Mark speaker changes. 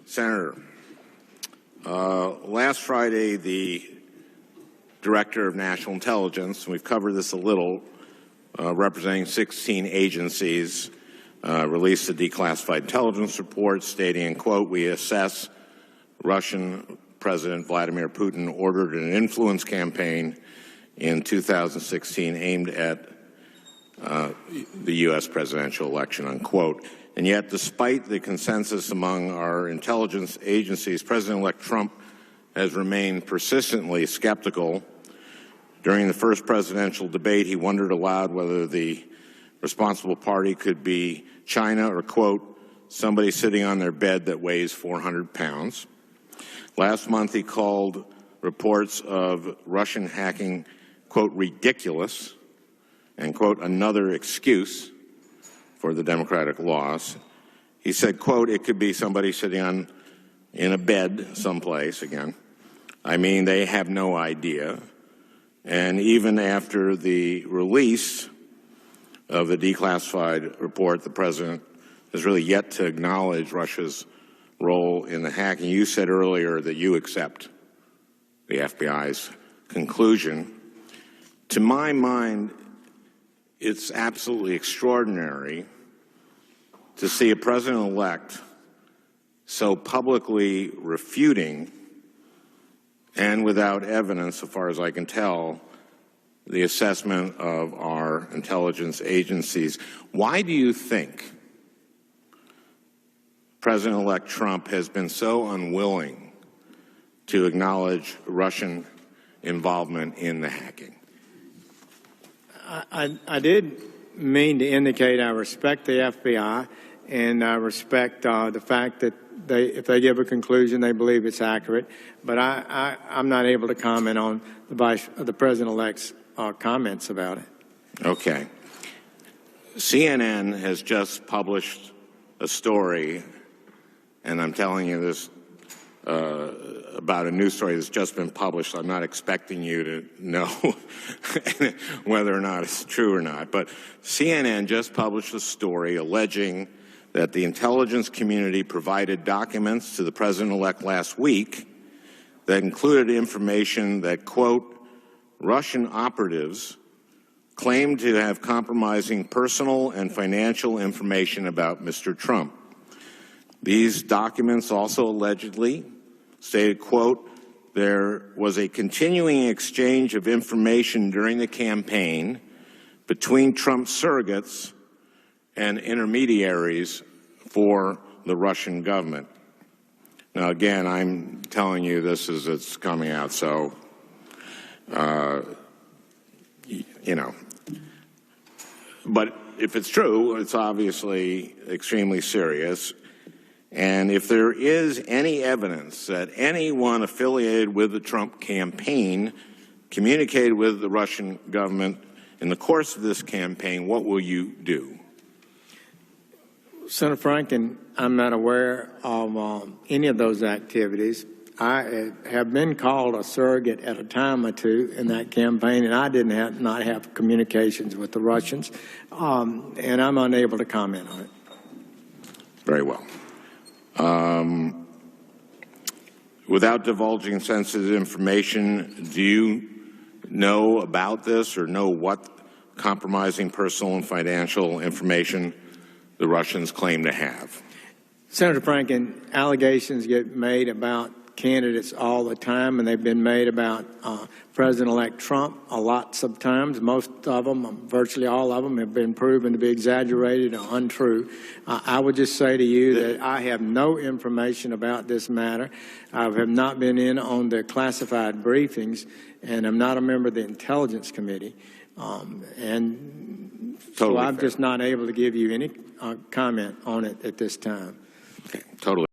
Speaker 1: Senator, last Friday, the Director of National Intelligence, and we've covered this a little, representing 16 agencies, released a declassified intelligence report stating, and quote, "We assess Russian President Vladimir Putin ordered an influence campaign in 2016 aimed at the U.S. presidential election," unquote. And yet, despite the consensus among our intelligence agencies, President-elect Trump has remained persistently skeptical. During the first presidential debate, he wondered aloud whether the responsible party could be China or, quote, "somebody sitting on their bed that weighs 400 pounds. Last month, he called reports of Russian hacking, quote, "ridiculous," and, quote, "another excuse for the democratic loss." He said, quote, "it could be somebody sitting in a bed someplace," again. "I mean, they have no idea." And even after the release of the declassified report, the president has really yet to acknowledge Russia's role in the hacking. You said earlier that you accept the FBI's conclusion. To my mind, it's absolutely extraordinary to see a president-elect so publicly refuting and without evidence, so far as I can tell, the assessment of our intelligence agencies. Why do you think President-elect Trump has been so unwilling to acknowledge Russian involvement in the hacking?
Speaker 2: I did mean to indicate I respect the FBI, and I respect the fact that if they give a conclusion, they believe it's accurate. But I'm not able to comment on the President-elect's comments about it.
Speaker 1: Okay. CNN has just published a story, and I'm telling you this about a news story that's just been published. I'm not expecting you to know whether or not it's true or not. But CNN just published a story alleging that the intelligence community provided documents to the president-elect last week that included information that, quote, "Russian operatives claimed to have compromising personal and financial information about Mr. Trump. These documents also allegedly stated, quote, "There was a continuing exchange of information during the campaign between Trump surrogates and intermediaries for the Russian government." Now, again, I'm telling you this as it's coming out, so, you know. But if it's true, it's obviously extremely serious. And if there is any evidence that anyone affiliated with the Trump campaign communicated with the Russian government in the course of this campaign, what will you do?
Speaker 2: Senator Franken, I'm not aware of any of those activities. I have been called a surrogate at a time or two in that campaign, and I not have communications with the Russians, and I'm unable to comment on it.
Speaker 1: Very well. Without divulging sensitive information, do you know about this or know what compromising personal and financial information the Russians claim to have?
Speaker 2: Senator Franken, allegations get made about candidates all the time, and they've been made about President-elect Trump lots of times. Most of them, virtually all of them, have been proven to be exaggerated or untrue. I would just say to you that I have no information about this matter. I have not been in on the classified briefings, and I'm not a member of the Intelligence Committee. And so I'm just not able to give you any comment on it at this time.
Speaker 1: Okay, totally.